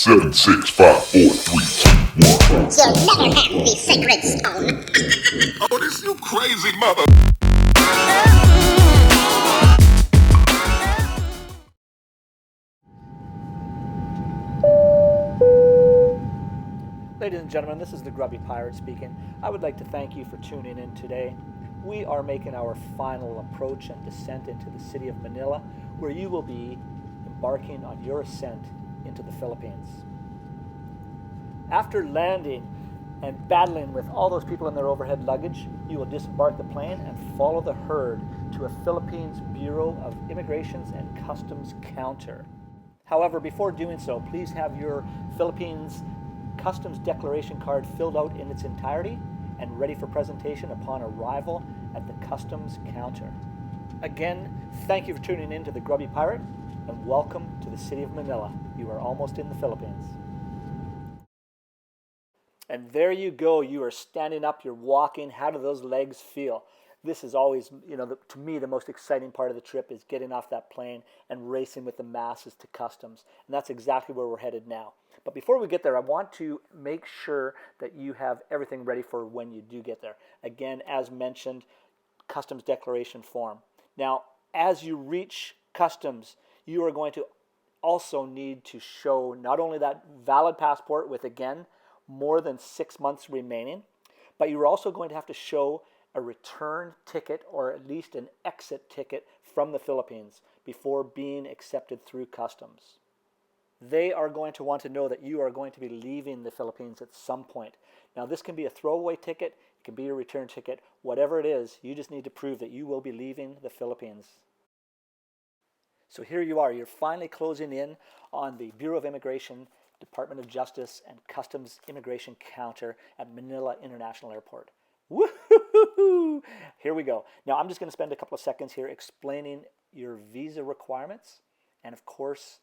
7, 6, 5, 4, 3, 2, 1. You'll never have the sacred stone. Oh, this you crazy mother. Ladies and gentlemen, this is the Grubby Pirate speaking. I would like to thank you for tuning in today. We are making our final approach and descent into the city of Manila, where you will be embarking on your ascent into the Philippines. After landing and battling with all those people in their overhead luggage, you will disembark the plane and follow the herd to a Philippines Bureau of Immigrations and Customs counter. However, before doing so, please have your Philippines Customs Declaration card filled out in its entirety and ready for presentation upon arrival at the Customs counter. Again, thank you for tuning in to the Grubby Pirate, and welcome to the city of Manila. You are almost in the Philippines. And there you go. You are standing up, you're walking. How do those legs feel? This is always, to me, the most exciting part of the trip is getting off that plane and racing with the masses to customs. And that's exactly where we're headed now. But before we get there, I want to make sure that you have everything ready for when you do get there. Again, as mentioned, customs declaration form. Now, as you reach customs, you are going to also need to show not only that valid passport with, again, more than 6 months remaining, but you're also going to have to show a return ticket or at least an exit ticket from the Philippines before being accepted through customs. They are going to want to know that you are going to be leaving the Philippines at some point. Now, this can be a throwaway ticket, it can be a return ticket, whatever it is, you just need to prove that you will be leaving the Philippines. So here you are, you're finally closing in on the Bureau of Immigration, Department of Justice, and Customs Immigration counter at Manila International Airport. Woohoo! Here we go. Now, I'm just going to spend a couple of seconds here explaining your visa requirements and, of course,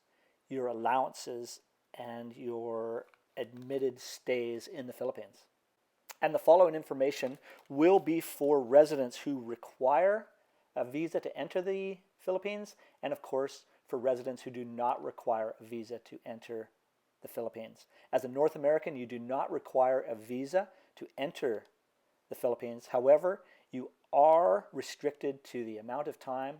your allowances and your admitted stays in the Philippines. And the following information will be for residents who require a visa to enter the Philippines and, of course, for residents who do not require a visa to enter the Philippines. As a North American, you do not require a visa to enter the Philippines. However, you are restricted to the amount of time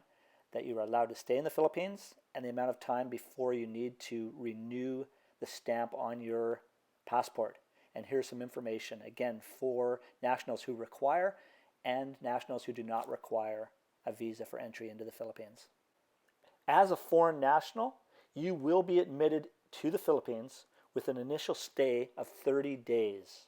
that you are allowed to stay in the Philippines and the amount of time before you need to renew the stamp on your passport. And here's some information, again, for nationals who require and nationals who do not require a visa for entry into the Philippines. As a foreign national, you will be admitted to the Philippines with an initial stay of 30 days.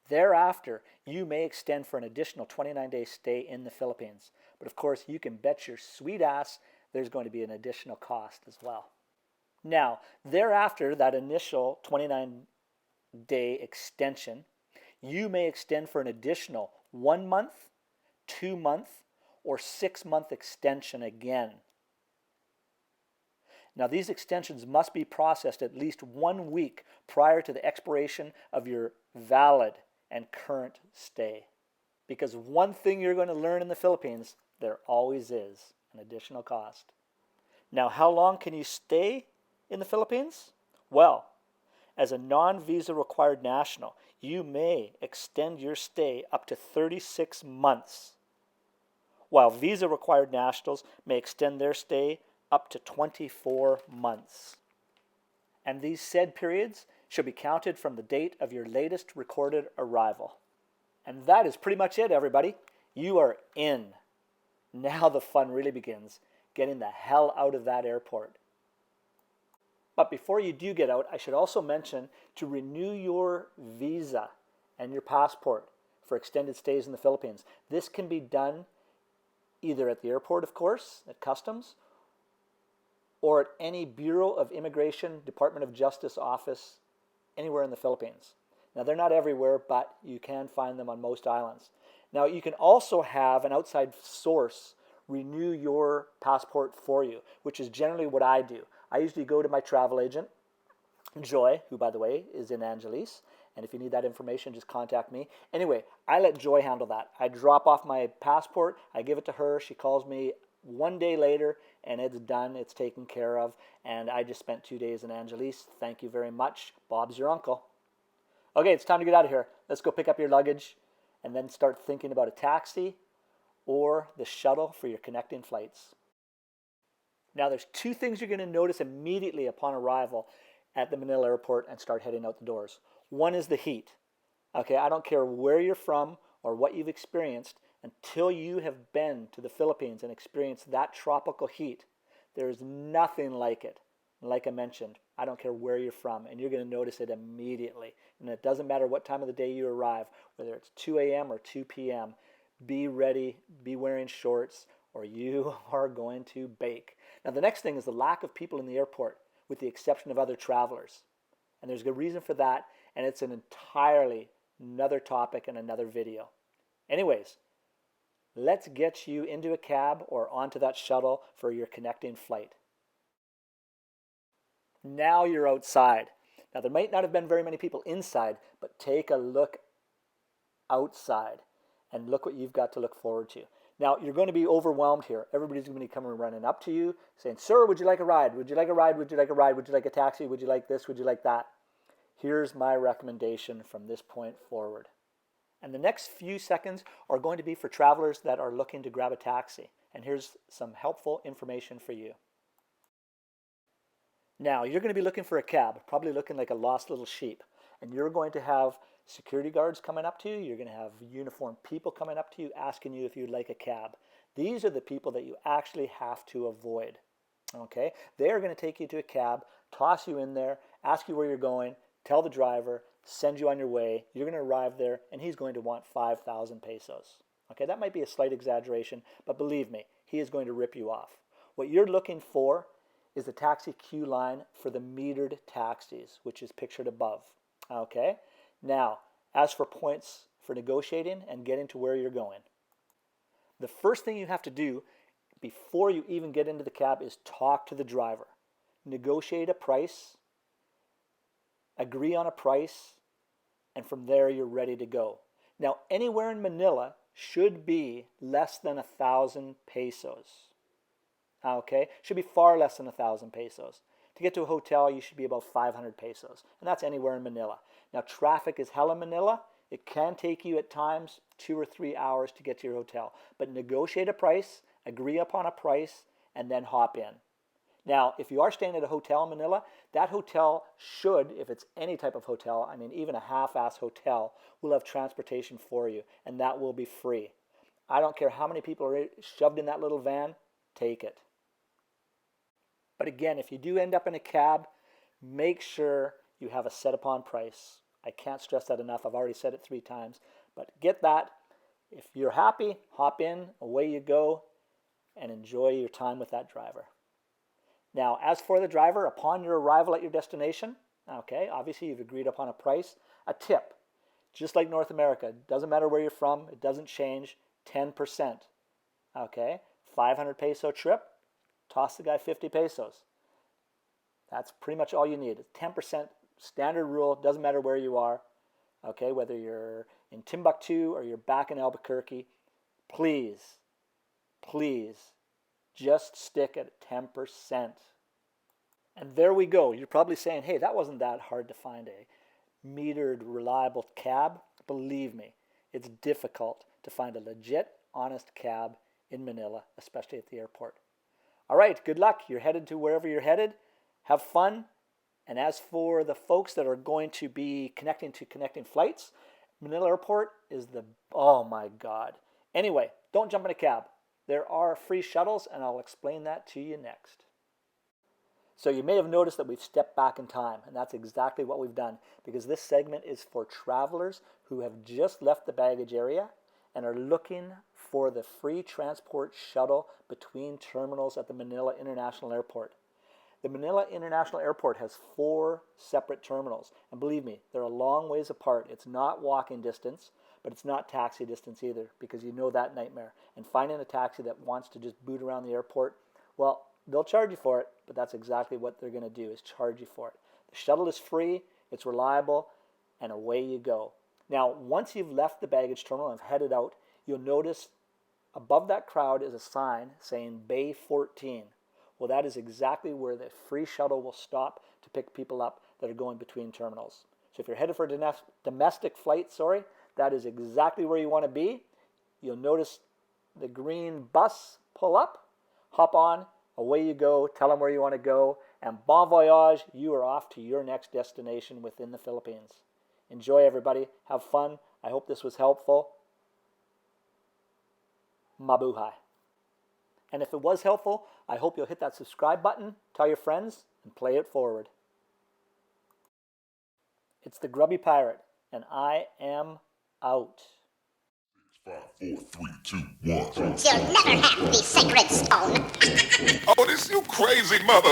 Thereafter, you may extend for an additional 29-day stay in the Philippines. But of course, you can bet your sweet ass there's going to be an additional cost as well. Now, thereafter, that initial 29-day extension, you may extend for an additional 1 month, 2 month, or 6-month extension again. Now, these extensions must be processed at least 1 week prior to the expiration of your valid and current stay. Because one thing you're going to learn in the Philippines, there always is an additional cost. Now, how long can you stay in the Philippines? Well, as a non-visa required national, you may extend your stay up to 36 months, while visa required nationals may extend their stay up to 24 months. And these said periods should be counted from the date of your latest recorded arrival. And that is pretty much it, everybody. You are in. Now the fun really begins, getting the hell out of that airport. But before you do get out, I should also mention to renew your visa and your passport for extended stays in the Philippines. This can be done either at the airport, of course, at customs, or at any Bureau of Immigration, Department of Justice office anywhere in the Philippines. Now, they're not everywhere, but you can find them on most islands. Now, you can also have an outside source renew your passport for you, which is generally what I do. I usually go to my travel agent, Joy, who, by the way, is in Angeles. And if you need that information, just contact me. Anyway, I let Joy handle that. I drop off my passport, I give it to her. She calls me one day later and it's done, it's taken care of, and I just spent 2 days in Angeles. Thank you very much. Bob's your uncle. Okay, it's time to get out of here. Let's go pick up your luggage and then start thinking about a taxi or the shuttle for your connecting flights. Now, there's two things you're going to notice immediately upon arrival at the Manila airport and start heading out the doors. One is the heat. Okay, I don't care where you're from or what you've experienced, until you have been to the Philippines and experienced that tropical heat, there is nothing like it. Like I mentioned, I don't care where you're from, and you're going to notice it immediately. And it doesn't matter what time of the day you arrive, whether it's 2 a.m. or 2 p.m., be ready, be wearing shorts, or you are going to bake. Now, the next thing is the lack of people in the airport, with the exception of other travelers. And there's a good reason for that, and it's an entirely another topic and another video. Anyways, let's get you into a cab or onto that shuttle for your connecting flight. Now you're outside. Now, there might not have been very many people inside, but take a look outside and look what you've got to look forward to. Now, you're going to be overwhelmed here. Everybody's going to be coming running up to you saying, "Sir, would you like a ride? Would you like a ride? Would you like a ride? Would you like a taxi? Would you like this? Would you like that?" Here's my recommendation from this point forward. And the next few seconds are going to be for travelers that are looking to grab a taxi. And here's some helpful information for you. Now, you're going to be looking for a cab, probably looking like a lost little sheep. And you're going to have security guards coming up to you. You're going to have uniformed people coming up to you, asking you if you'd like a cab. These are the people that you actually have to avoid. Okay? They're going to take you to a cab, toss you in there, ask you where you're going, tell the driver, send you on your way. You're going to arrive there, and he's going to want 5,000 pesos. Okay, that might be a slight exaggeration, but believe me, he is going to rip you off. What you're looking for is the taxi queue line for the metered taxis, which is pictured above. Okay, now, as for points for negotiating and getting to where you're going, the first thing you have to do before you even get into the cab is talk to the driver. Negotiate a price, agree on a price, and from there you're ready to go. Now, anywhere in Manila should be less than 1,000 pesos. Okay, should be far less than 1,000 pesos. To get to a hotel, you should be about 500 pesos, and that's anywhere in Manila. Now, traffic is hell in Manila. It can take you at times 2 or 3 hours to get to your hotel, but negotiate a price, agree upon a price, and then hop in. Now, if you are staying at a hotel in Manila, that hotel should, if it's any type of hotel, I mean even a half-ass hotel, will have transportation for you, and that will be free. I don't care how many people are shoved in that little van, take it. But again, if you do end up in a cab, make sure you have a set upon price. I can't stress that enough. I've already said it 3 times. But get that. If you're happy, hop in, away you go, and enjoy your time with that driver. Now, as for the driver, upon your arrival at your destination, okay, obviously you've agreed upon a price, a tip. Just like North America, doesn't matter where you're from, it doesn't change, 10%. Okay, 500 peso trip, toss the guy 50 pesos. That's pretty much all you need. 10% standard rule, doesn't matter where you are. Okay, whether you're in Timbuktu or you're back in Albuquerque, please, just stick at 10%. And there we go. You're probably saying, hey, that wasn't that hard to find a metered, reliable cab. Believe me, it's difficult to find a legit, honest cab in Manila, especially at the airport. All right, good luck. You're headed to wherever you're headed. Have fun. And as for the folks that are going to be connecting flights, Manila Airport is oh my God. Anyway, don't jump in a cab. There are free shuttles, and I'll explain that to you next. So you may have noticed that we've stepped back in time, and that's exactly what we've done, because this segment is for travelers who have just left the baggage area and are looking for the free transport shuttle between terminals at the Manila International Airport. The Manila International Airport has 4 separate terminals, and believe me, they're a long ways apart. It's not walking distance, but it's not taxi distance either, because you know that nightmare. And finding a taxi that wants to just boot around the airport, well, they'll charge you for it, but that's exactly what they're going to do, is charge you for it. The shuttle is free, it's reliable, and away you go. Now, once you've left the baggage terminal and have headed out, you'll notice Above that crowd is a sign saying Bay 14. Well, that is exactly where the free shuttle will stop to pick people up that are going between terminals. So if you're headed for a domestic flight, that is exactly where you want to be. You'll notice the green bus pull up, hop on, away you go, tell them where you want to go, and bon voyage, you are off to your next destination within the Philippines. Enjoy, everybody. Have fun. I hope this was helpful. Mabuhay. And if it was helpful, I hope you'll hit that subscribe button, tell your friends, and play it forward. It's the Grubby Pirate, and I am out. 5, 4, 3, 2, 1. You'll never have the sacred stone. Oh, this you crazy mother.